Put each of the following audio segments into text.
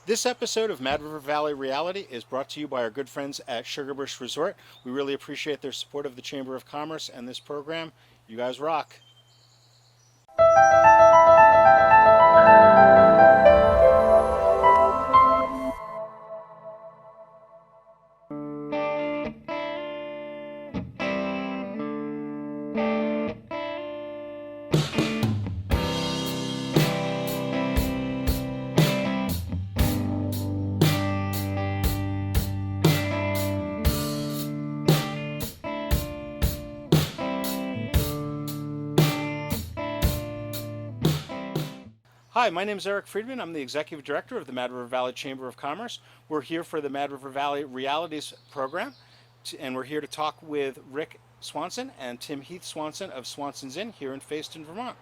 This episode of Mad River Valley Reality is brought to you by our good friends at Sugarbush Resort. We really appreciate their support of the Chamber of Commerce and this program. You guys rock. Hi, my name is Eric Friedman. I'm the Executive Director of the Mad River Valley Chamber of Commerce. We're here for the Mad River Valley Realities program, and we're here to talk with Rick Swanson and Tim Heath Swanson of Swanson's Inn here in Fayston, Vermont.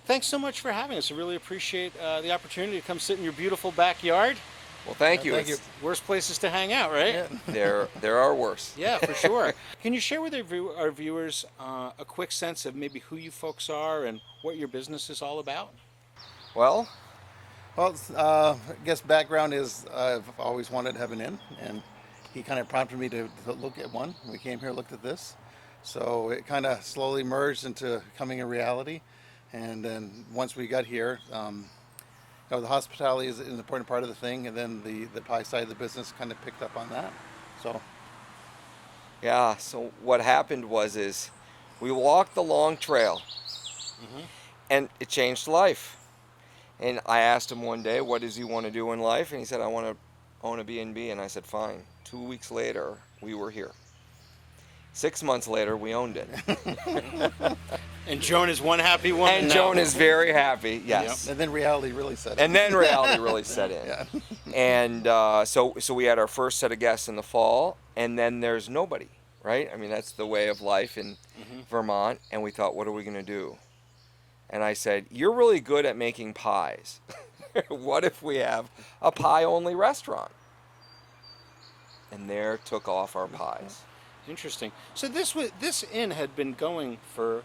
Thanks so much for having us. I really appreciate the opportunity to come sit in your beautiful backyard. Well, thank you. Thank you. Worst places to hang out, right? Yeah. There are worse. Yeah, for sure. Can you share with our viewers a quick sense of maybe who you folks are and what your business is all about? Well, I guess background is I've always wanted to have an inn, and he kind of prompted me to look at one. We came here, looked at this, so it kind of slowly merged into becoming a reality. And then once we got here, the hospitality is an important part of the thing, and then the pie side of the business kind of picked up on that. So yeah. So what happened is we walked the long trail, and it changed life. And I asked him one day, what does he want to do in life? And he said, I want to own a B&B. And I said, fine. 2 weeks later, we were here. 6 months later, we owned it. And Joan is one happy woman And now. Joan is very happy, yes. and then reality really set in. And then reality really set in. Yeah. And so we had our first set of guests in the fall, and then there's nobody, right? I mean, that's the way of life in Vermont. And we thought, what are we going to do? And I said, you're really good at making pies. What if we have a pie-only restaurant? And there took off our pies. Interesting. So this inn had been going for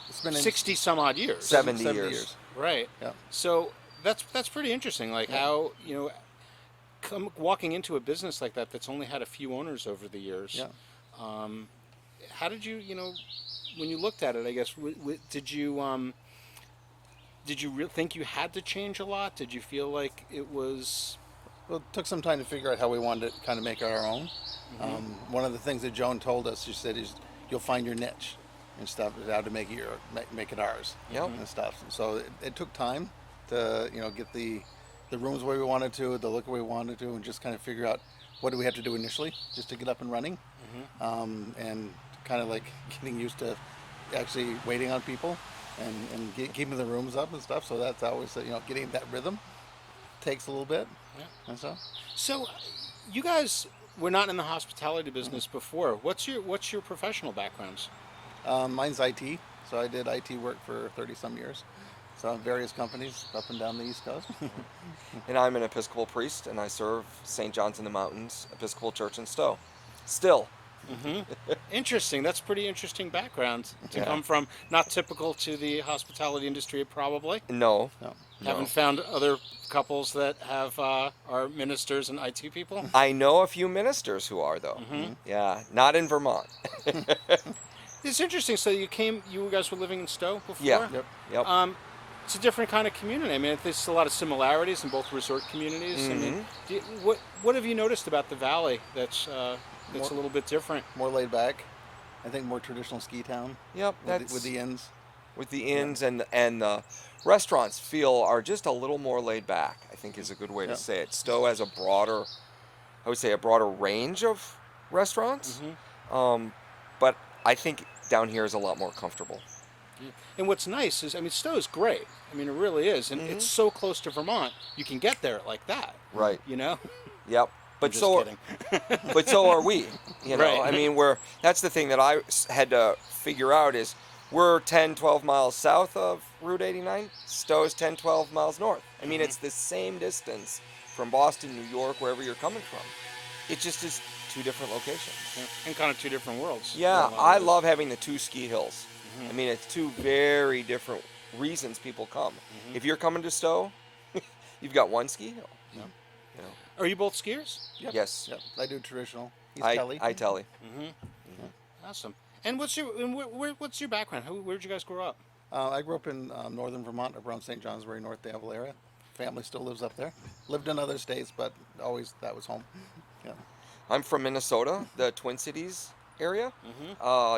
It's been 60 some odd years. 70 years. Right. Yeah. So that's pretty interesting. Like how, walking into a business like that that's only had a few owners over the years. Yeah. How did you, when you looked at it, I guess, did you think you had to change a lot? Did you feel like it was? Well, it took some time to figure out how we wanted to kind of make it our own. One of the things that Joan told us, she said, is you'll find your niche and stuff, how to make it ours. Yep. And stuff. So it took time to get the rooms the way we wanted to, the look the way we wanted to, and just kind of figure out what do we have to do initially just to get up and running, and kind of like getting used to actually waiting on people and keeping the rooms up and stuff. So that's always getting that rhythm takes a little bit. Yeah. And so. So, you guys were not in the hospitality business before. What's your professional backgrounds? Mine's IT, so I did IT work for 30 some years. So various companies up and down the East Coast. And I'm an Episcopal priest, and I serve St. John's in the Mountains Episcopal Church in Stowe. Still. Interesting. That's pretty interesting background to Yeah. come from. Not typical to the hospitality industry, probably. No. Haven't found other couples that have are ministers and IT people. I know a few ministers who are, though. Yeah, not in Vermont. It's interesting. So you guys were living in Stowe before? Yeah. Yep. It's a different kind of community. I mean, there's a lot of similarities in both resort communities. I mean, what have you noticed about the valley that's a little bit different? More laid back. I think more traditional ski town. Yep. With the inns. With the inns and the restaurants are just a little more laid back, I think is a good way to say it. Stowe has a broader range of restaurants, but I think down here is a lot more comfortable. Yeah. And what's nice is, I mean, Stowe's great. I mean, it really is. And it's so close to Vermont, you can get there like that. Right. Yep. But just so kidding. But so are we. Right. I mean, that's the thing that I had to figure out is we're 10, 12 miles south of Route 89. Stowe's 10, 12 miles north. I mean, it's the same distance from Boston, New York, wherever you're coming from. It just is two different locations. Yeah. And kind of two different worlds. Yeah, I love having the two ski hills. I mean, it's two very different reasons people come. If you're coming to Stowe, You've got one ski hill. Yeah. You know. Are you both skiers? Yep. Yes. Yep. I do traditional. He's I Kelly. I telly. Awesome. And what's your background? Where'd you guys grow up? I grew up in northern Vermont, around St. Johnsbury, North Danville area. Family still lives up there. Lived in other states, but always that was home. Yeah. I'm from Minnesota, the Twin Cities area,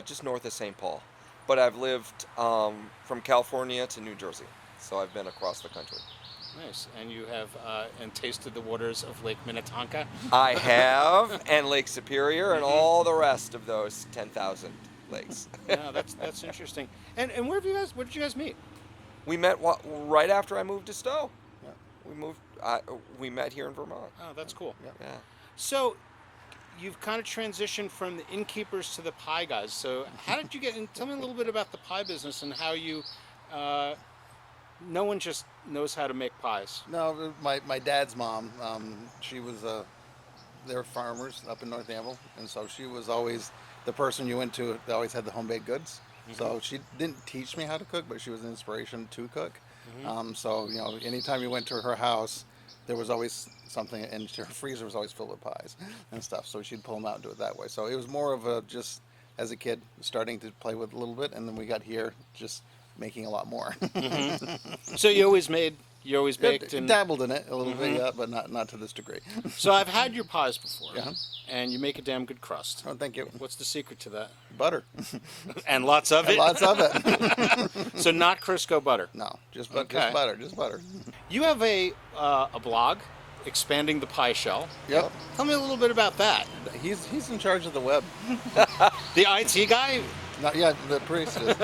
just north of St. Paul. But I've lived from California to New Jersey, so I've been across the country. Nice. And you have and tasted the waters of Lake Minnetonka. I have, and Lake Superior, and all the rest of those 10,000 lakes. Yeah, that's interesting. And where did you guys meet? We met right after I moved to Stowe. Yeah. We met here in Vermont. Oh, that's cool. Yeah. Yeah. So, you've kind of transitioned from the innkeepers to the pie guys. So, how did you get in? Tell me a little bit about the pie business and how you. No one just knows how to make pies. No, my dad's mom, she was, they're farmers up in North Danville, and so she was always the person you went to that always had the home baked goods. So she didn't teach me how to cook, but she was an inspiration to cook. So, anytime you went to her house, there was always something, and her freezer was always filled with pies and stuff. So she'd pull them out and do it that way. So it was more of a just as a kid starting to play with a little bit, and then we got here just making a lot more. So you always baked and Dabbled in it a little bit, yeah, but not to this degree. So I've had your pies before. Yeah. And you make a damn good crust. Oh, thank you. What's the secret to that? Butter. And lots of it. Lots of it. So not Crisco butter. No, just Okay. just butter. You have a blog, expanding the pie shell. Yep. Tell me a little bit about that. He's in charge of the web. The IT guy. Not yet. The priest is.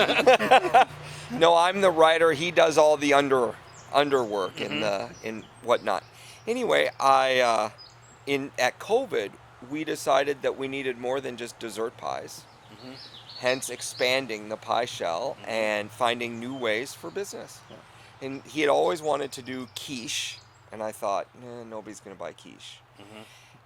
No, I'm the writer. He does all the underwork and whatnot. Anyway, at COVID, we decided that we needed more than just dessert pies. Hence, expanding the pie shell and finding new ways for business. And he had always wanted to do quiche, and I thought, nobody's going to buy quiche.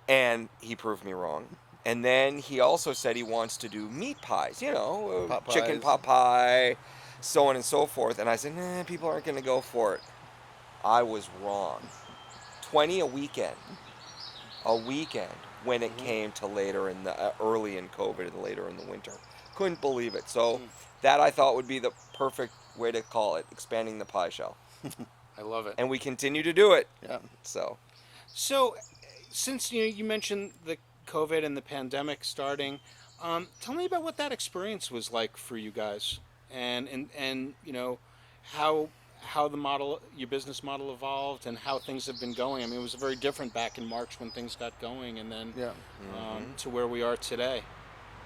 And he proved me wrong. And then he also said he wants to do meat pies, Pot chicken pies. pot pie, so on and so forth. And I said, people aren't going to go for it. I was wrong. 20 a weekend when it came to later in the early in COVID and later in the winter. Couldn't believe it. So that I thought would be the perfect way to call it, expanding the pie shell. I love it. And we continue to do it. Yeah. So Since you mentioned the COVID and the pandemic starting, tell me about what that experience was like for you guys, and how your business model evolved, and how things have been going. I mean, it was very different back in March when things got going, and then Yeah. to where we are today.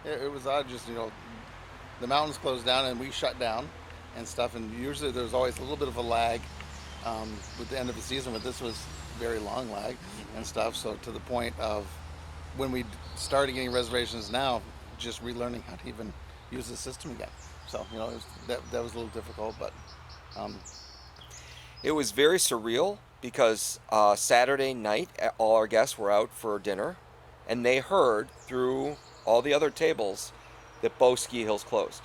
It was odd. Just the mountains closed down and we shut down and stuff. And usually there's always a little bit of a lag with the end of the season, but this was very long lag and stuff. So to the point of when we started getting reservations now, just relearning how to even use the system again. So that was a little difficult, but it was very surreal because Saturday night, all our guests were out for dinner, and they heard through all the other tables that both ski hills closed,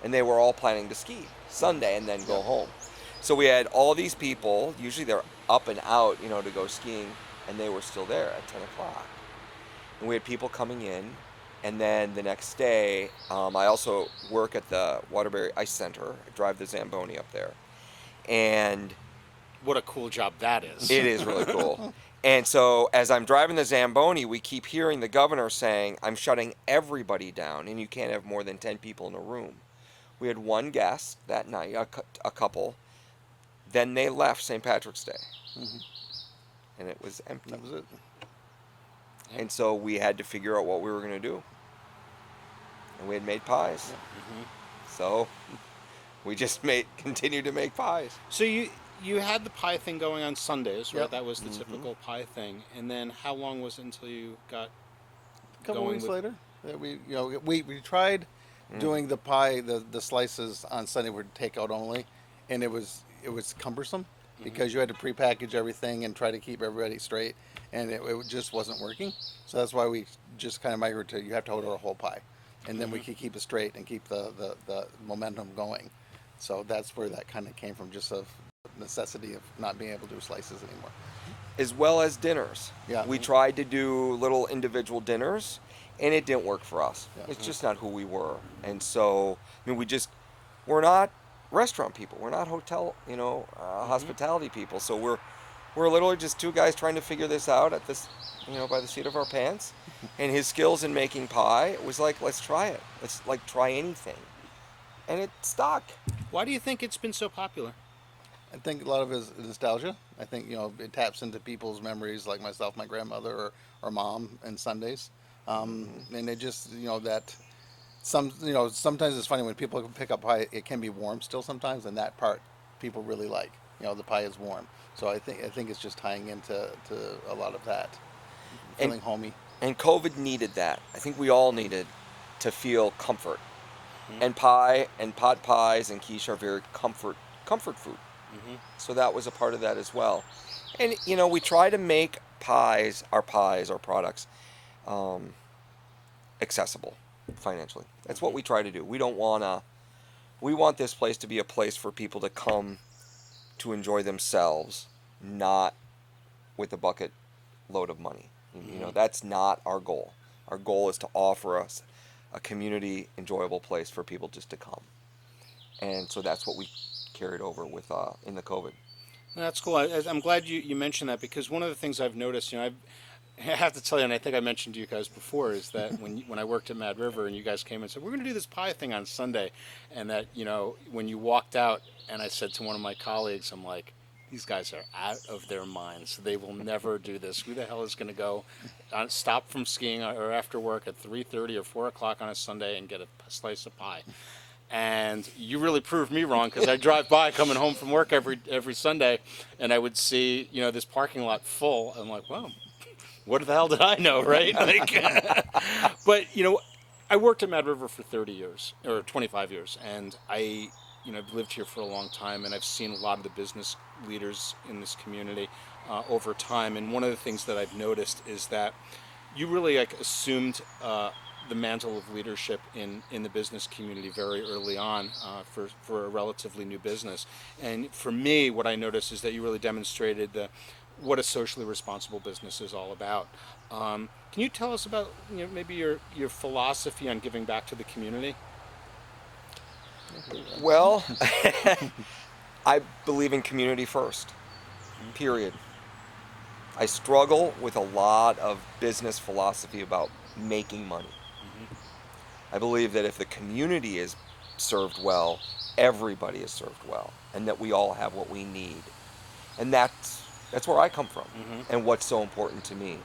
and they were all planning to ski Sunday and then go home. So we had all these people, usually they're up and out, to go skiing, and they were still there at 10 o'clock. And we had people coming in, and then the next day, I also work at the Waterbury Ice Center. I drive the Zamboni up there. And What a cool job that is. it is really cool. And so as I'm driving the Zamboni, we keep hearing the governor saying, I'm shutting everybody down, and you can't have more than 10 people in a room. We had one guest that night, a couple. Then they left St. Patrick's Day. And it was empty. that was it. And so we had to figure out what we were going to do. And we had made pies. So we just continued to make pies. So you had the pie thing going on Sundays, right? Yep. That was the typical pie thing. And then how long was it until you got A couple going weeks with- later, we tried doing the pie, the slices on Sunday were takeout only, and it was cumbersome because you had to prepackage everything and try to keep everybody straight, and it just wasn't working. So that's why we just kind of migrated to you have to order a whole pie, and then we could keep it straight and keep the momentum going. So that's where that kind of came from, just of necessity of not being able to do slices anymore. As well as dinners. Yeah. We tried to do little individual dinners, and it didn't work for us. Yeah. It's just not who we were. And so, I mean, we're not restaurant people. We're not hotel, hospitality people. So we're literally just two guys trying to figure this out at this, by the seat of our pants. And his skills in making pie was like, let's try it. Let's like try anything. And it stuck. Why do you think it's been so popular? I think a lot of it is nostalgia. I think it taps into people's memories, like myself, my grandmother, or mom, and Sundays, and it just that sometimes it's funny when people pick up pie. It can be warm still sometimes, and that part people really like. The pie is warm, so I think it's just tying into a lot of that, feeling homey. And COVID needed that. I think we all needed to feel comfort. And pie and pot pies and quiche are very comfort food. So that was a part of that as well. And we try to make our products, accessible financially. That's what we try to do. We want this place to be a place for people to come to enjoy themselves, not with a bucket load of money. That's not our goal. Our goal is to offer us a community enjoyable place for people just to come. And so that's what we carried over with in the COVID. That's cool. I'm glad you mentioned that, because one of the things I've noticed, I have to tell you, and I think I mentioned to you guys before, is that when I worked at Mad River and you guys came and said, we're going to do this pie thing on Sunday, and that, when you walked out and I said to one of my colleagues, I'm like, these guys are out of their minds. They will never do this. Who the hell is going to go stop from skiing or after work at 3:30 or 4 o'clock on a Sunday and get a slice of pie? And you really proved me wrong, because I drive by coming home from work every Sunday, and I would see this parking lot full. I'm like, wow, what the hell did I know, right? But I worked at Mad River for 30 years or 25 years, and I've lived here for a long time, and I've seen a lot of the business leaders in this community over time. And one of the things that I've noticed is that you really assumed the mantle of leadership in the business community very early on for a relatively new business. And for me, what I noticed is that you really demonstrated what a socially responsible business is all about. Can you tell us about maybe your philosophy on giving back to the community? Well, I believe in community first, period. I struggle with a lot of business philosophy about making money. I believe that if the community is served well, everybody is served well, and that we all have what we need. And that's where I come from, and what's so important to me.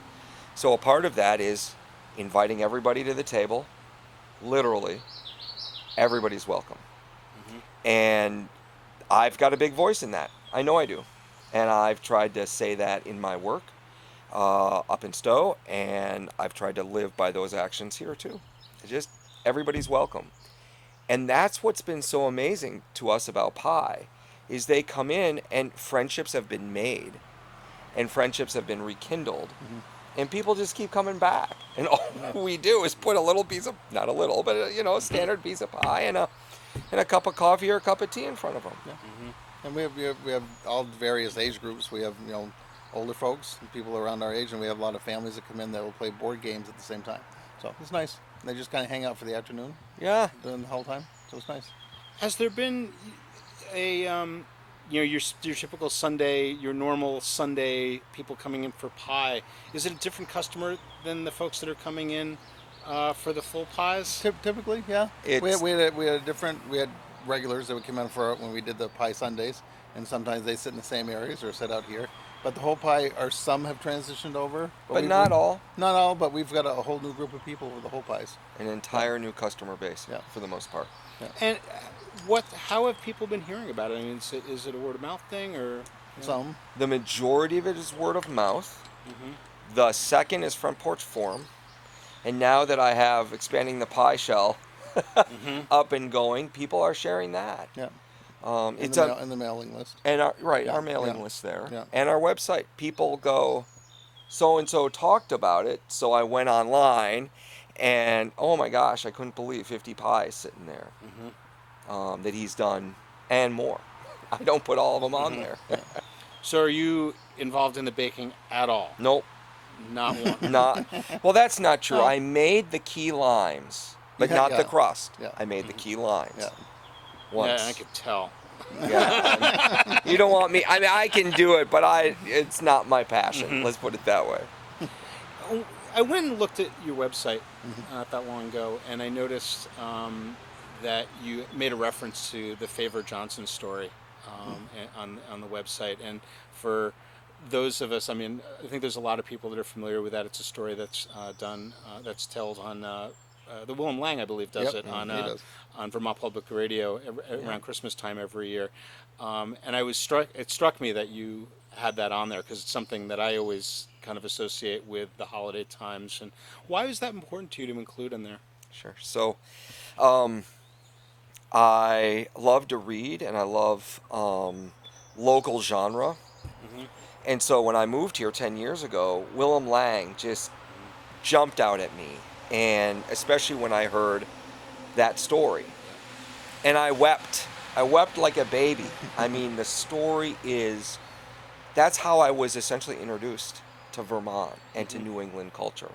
So a part of that is inviting everybody to the table. Literally, everybody's welcome. And I've got a big voice in that. I know I do. And I've tried to say that in my work up in Stowe, and I've tried to live by those actions here too. Just everybody's welcome. And that's what's been so amazing to us about pie, is they come in and friendships have been made and friendships have been rekindled, and people just keep coming back. And all we do is put a little piece of, not a little, but a standard piece of pie and a cup of coffee or a cup of tea in front of them. Yeah. And we have all various age groups. We have older folks, people around our age, and we have a lot of families that come in that will play board games at the same time. So it's nice. And they just kind of hang out for the afternoon. Yeah. During the whole time. So it's nice. Has there been a your typical Sunday, your normal Sunday people coming in for pie? Is it a different customer than the folks that are coming in for the full pies? Typically, yeah. We had regulars that would come in for when we did the pie Sundays, and sometimes they sit in the same areas or sit out here. But the whole pie, or some have transitioned over. But not all. Not all, but we've got a whole new group of people with the whole pies. An entire new customer base, for the most part. Yeah. And how have people been hearing about it? I mean, is it a word of mouth thing, or some? The majority of it is word of mouth. The second is front porch forum. And now that I have expanding the pie shell up and going, people are sharing that. Yeah. It's in the mailing list. And our mailing list there. Yeah. And our website. People go, so-and-so talked about it, so I went online, and oh my gosh, I couldn't believe 50 pies sitting there that he's done, and more. I don't put all of them on there. So are you involved in the baking at all? Nope, Not one. not. Well, that's not true. Oh. I made the key limes, but Yeah, not the yeah. crust. Yeah. I made the key limes Yeah. once. Yeah, I could tell. Yeah. You don't want me. I mean, I can do it, but it's not my passion. Let's put it that way. I went and looked at your website not that long ago, and I noticed that you made a reference to the Favor Johnson story on the website. And for those of us, I mean, I think there's a lot of people that are familiar with that. It's a story that's that's told on the Willem Lang, I believe, does Yep, it on he does. on Vermont Public Radio around Christmas time every year. And I was struck. It struck me that you had that on there because it's something that I always kind of associate with the holiday times. And why is that important to you to include in there? Sure. So, I love to read, and I love local genre. And so when I moved here 10 years ago, Willem Lang just jumped out at me, and especially when I heard that story. And I wept. I wept like a baby. I mean, the story is, that's how I was essentially introduced to Vermont and to New England culture.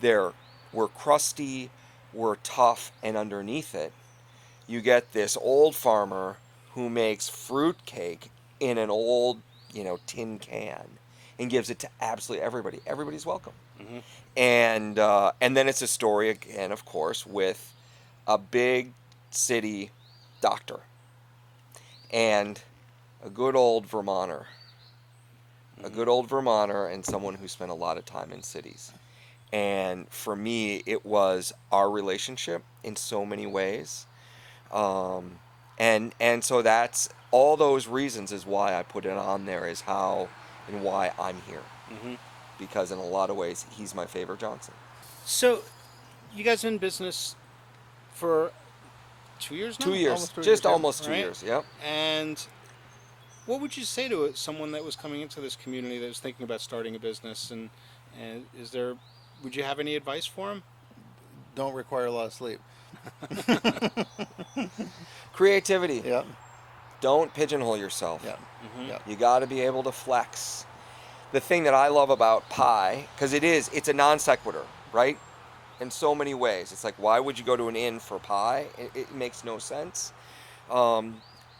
We're crusty, we're tough, and underneath it, you get this old farmer who makes fruit cake in an old, tin can and gives it to absolutely everybody. Everybody's welcome. And then it's a story again, of course, with a big city doctor and a good old Vermonter. A good old Vermonter and someone who spent a lot of time in cities. And for me, it was our relationship in so many ways. And so that's all those reasons is why I put it on there, is how and why I'm here. Because in a lot of ways, he's my favorite Johnson. So, you guys been in business for 2 years now? 2 years, Almost 2 just years, yeah. almost 2 Right? years. Yep. And what would you say to someone that was coming into this community that was thinking about starting a business? And would you have any advice for them? Don't require a lot of sleep. Creativity. Yeah. Don't pigeonhole yourself. Yeah. Yeah. You got to be able to flex. The thing that I love about pie, because it's a non sequitur, right? In so many ways. It's like, why would you go to an inn for pie? It makes no sense.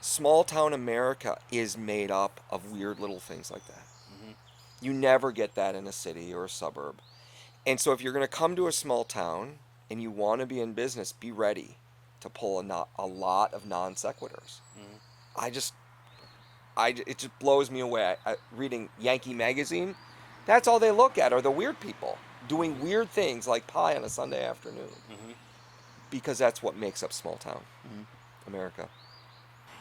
Small town America is made up of weird little things like that. You never get that in a city or a suburb. And so if you're going to come to a small town and you want to be in business, be ready to pull a lot of non sequiturs. It just blows me away. Reading Yankee Magazine, that's all they look at are the weird people doing weird things like pie on a Sunday afternoon. Because that's what makes up small town America.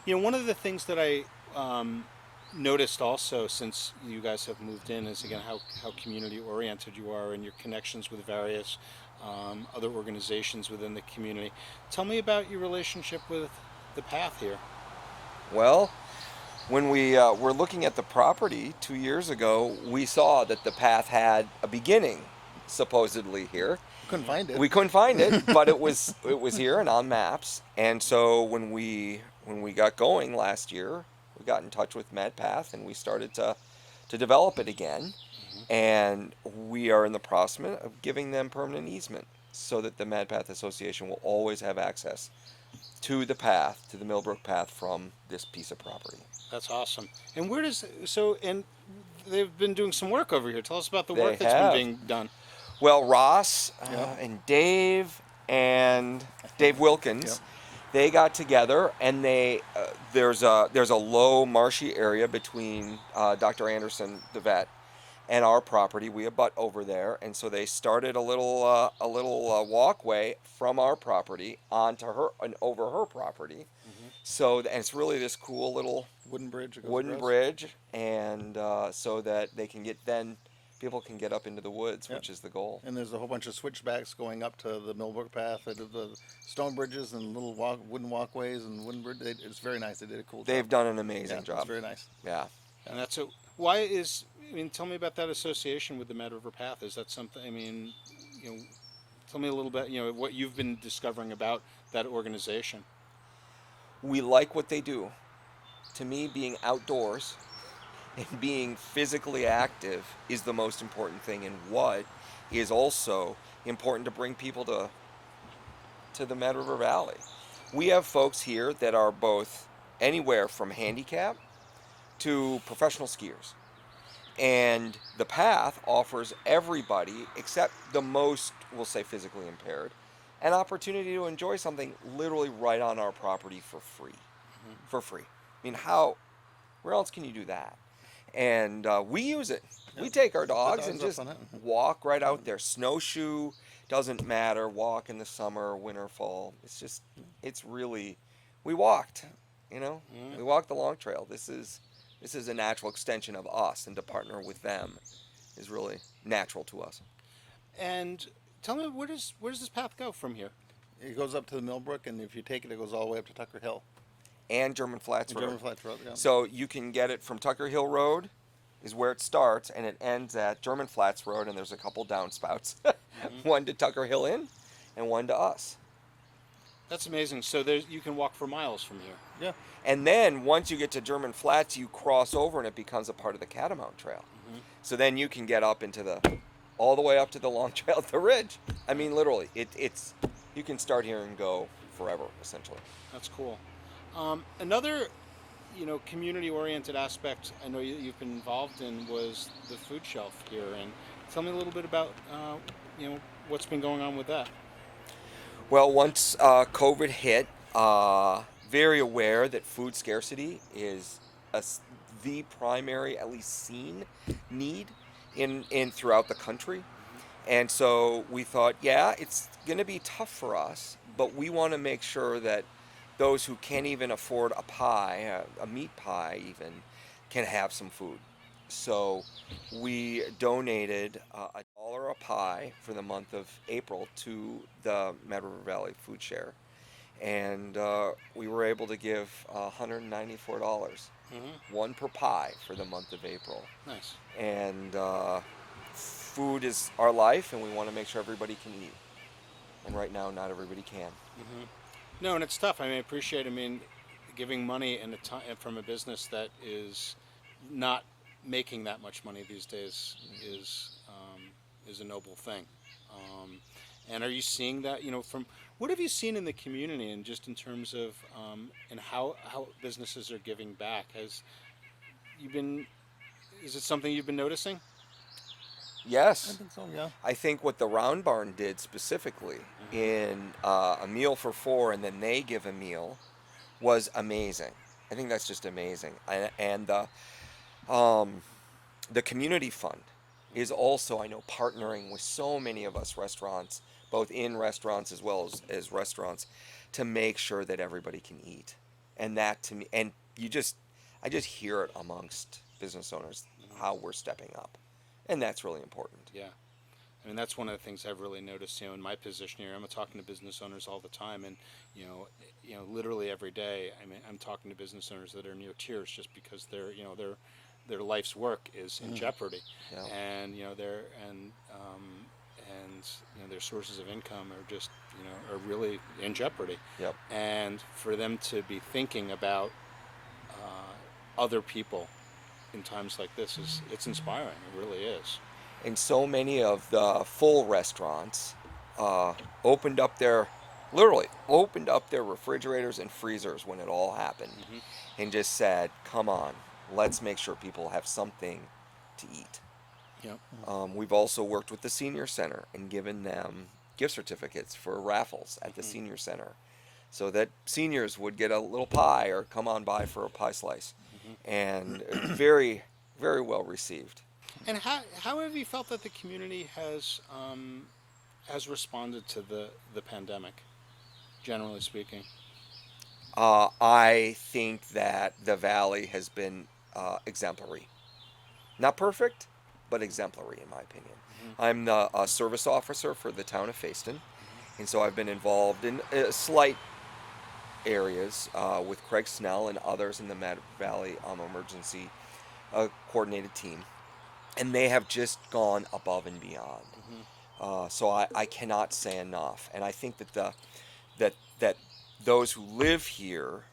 One of the things that I noticed also since you guys have moved in is, again, how community oriented you are and your connections with various other organizations within the community. Tell me about your relationship with the Path here. Well, when we were looking at the property 2 years ago, we saw that the path had a beginning, supposedly here. Couldn't find it. We couldn't find it, but it was here and on maps. And so when we got going last year, we got in touch with MadPath and we started to develop it again. And we are in the process of giving them permanent easement so that the MadPath Association will always have access to the path, to the Millbrook Path from this piece of property. That's awesome. And and they've been doing some work over here. Tell us about the They work that's have. been being done. Well, Ross and Dave Wilkins, Yep. they got together and there's a low marshy area between Dr. Anderson, the vet, and our property. We abut over there, and so they started a little walkway from our property onto her and over her property. So, and it's really this cool little Wooden bridge. that goes wooden across. bridge, and so that people can get up into the woods, Yep. which is the goal. And there's a whole bunch of switchbacks going up to the Millbrook Path. They did the stone bridges and little wooden walkways and wooden bridge. It's very nice. They did a cool job. They've done an amazing Yeah, job. it's very nice. Yeah. And tell me about that association with the Mad River Path. Is that something, tell me a little bit, what you've been discovering about that organization. We like what they do. to me, being outdoors and being physically active is the most important thing, and what is also important to bring people to the Mad River Valley. We have folks here that are both anywhere from handicap to professional skiers. And the path offers everybody, except the most, we'll say physically impaired, an opportunity to enjoy something literally right on our property for free. For free. I mean, where else can you do that? And we use it. Yep. We take our The dogs dogs and up just on it. walk right out there. Snowshoe, doesn't matter. Walk in the summer, winter, fall. It's really, we walked, you know? We walked the long trail. This is a natural extension of us, and to partner with them is really natural to us. And tell me, where does this path go from here? It goes up to the Millbrook, and if you take it, it goes all the way up to Tucker Hill. And German Flats And Road. German Flats Road, yeah. So you can get it from Tucker Hill Road, is where it starts, and it ends at German Flats Road, and there's a couple downspouts. One to Tucker Hill Inn and one to us. That's amazing. So you can walk for miles from here. Yeah. And then once you get to German Flats, you cross over and it becomes a part of the Catamount Trail. So then you can get up into all the way up to the long trail at the ridge. I mean, literally, it's you can start here and go forever, essentially. That's cool. Another, community-oriented aspect I know you've been involved in was the food shelf here. And tell me a little bit about, what's been going on with that. Well, once COVID hit, very aware that food scarcity is the primary, at least seen, need in throughout the country. And so we thought, yeah, it's going to be tough for us, but we want to make sure that those who can't even afford a pie, a meat pie even, can have some food. So we donated $1 a pie for the month of April to the Mad River Valley Food Share. And we were able to give $194, one per pie for the month of April. Nice. And food is our life, and we want to make sure everybody can eat. And right now, not everybody can. No, and it's tough. I appreciate. Giving money from a business that is not making that much money these days is a noble thing. And are you seeing that? From what have you seen in the community, and just in terms of and how businesses are giving back? Is it something you've been noticing? Yes. I think so, yeah. I think what the Round Barn did specifically in a meal for four, and then they give a meal, was amazing. I think that's just amazing. And the community fund is also, I know, partnering with so many of us restaurants, both in restaurants as well as restaurants, to make sure that everybody can eat. And that, to me, and I just hear it amongst business owners how we're stepping up. And that's really important. Yeah. That's one of the things I've really noticed, in my position here. I'm talking to business owners all the time, and literally every day. I'm talking to business owners that are near tears just because their life's work is in jeopardy, Yeah. and their sources of income are just are really in jeopardy. Yep. And for them to be thinking about other people in times like this it's inspiring. It really is. And so many of the full restaurants opened up their refrigerators and freezers when it all happened, and just said, come on, let's make sure people have something to eat. Yep. We've also worked with the senior center and given them gift certificates for raffles at the senior center, so that seniors would get a little pie or come on by for a pie slice. And very, very well received. And how have you felt that the community has responded to the pandemic, generally speaking? I think that the Valley has been exemplary. Not perfect, but exemplary in my opinion. I'm the service officer for the town of Fayston, and so I've been involved in slight areas with Craig Snell and others in the Mad Valley emergency coordinated team, and they have just gone above and beyond. So I cannot say enough, and I think that that those who live here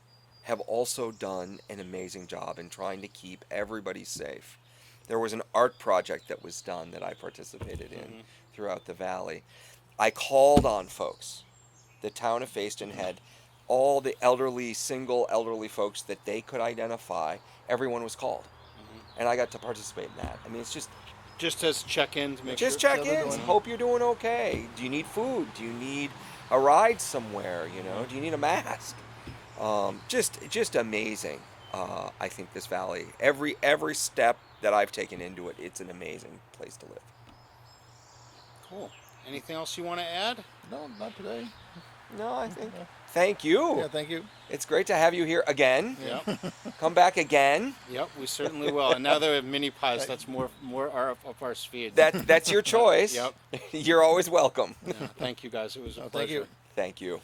have also done an amazing job in trying to keep everybody safe. There was an art project that was done that I participated in throughout the valley. I called on folks. The town of Fayston had all the single elderly folks that they could identify. Everyone was called. And I got to participate in that. I mean, it's Just as check-in to make just sure. check-ins. Hope you're doing okay. Do you need food? Do you need a ride somewhere? You know, do you need a mask? Just amazing. I think this valley, every step that I've taken into it, it's an amazing place to live. Cool. Anything else you want to add? No, not today. No, I think. Thank you. Yeah, thank you. It's great to have you here again. Yep. Come back again. Yep, we certainly will. And now that we have mini pies, that's more up our speed. That's your choice. Yep. You're always welcome. Yeah, thank you guys. It was a Oh, pleasure. thank you. Thank you.